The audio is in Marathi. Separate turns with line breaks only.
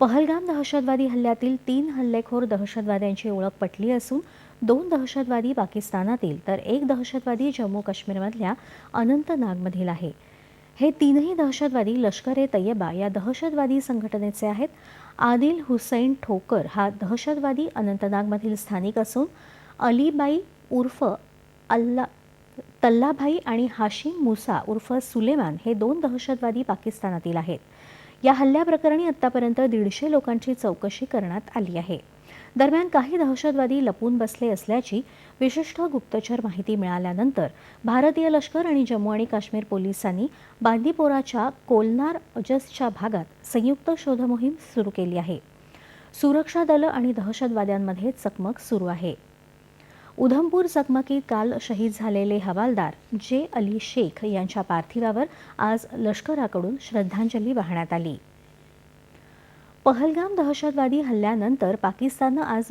पहलगाम दहशतवादी हल्ल्यातील 3 हल्लेखोर दहशतवाद्यांची ओळख पटली असून 2 दहशतवादी पाकिस्तानातील तर 1 दहशतवादी जम्मू काश्मीरमधल्या अनंतनागमधील आहे. हे तीनही दहशतवादी लष्कर-ए-तैयबा या दहशतवादी संघटनेचे आहेत. आदिल हुसैन ठोकर हा दहशतवादी अनंतनागमधील स्थानिक असून अलीबाई उर्फ तल्लाभाई आणि हाशिम मुसा उर्फ सुलेमान हे 2 दहशतवादी पाकिस्तानातील आहेत. या हल्ल्याप्रकरणी आतापर्यंत 150 लोकांची चौकशी करण्यात आली आहे. दरम्यान काही दहशतवादी लपून बसले असल्याची विशिष्ट गुप्तचर माहिती मिळाल्यानंतर भारतीय लष्कर आणि जम्मू आणि काश्मीर पोलिसांनी बांदीपोराच्या कोलनार अजसच्या भागात संयुक्त शोधमोहीम सुरू केली आहे. सुरक्षा दलं आणि दहशतवाद्यांमध्ये चकमक सुरू आहे. उधमपूर चकमकीत काल शहीद झालेले हवालदार जे अली शेख यांच्या पार्थिवावर आज लष्कराकडून श्रद्धांजली वाहण्यात आली. पहलगाम दहशतवादी हल्ल्यानंतर पाकिस्ताननं आज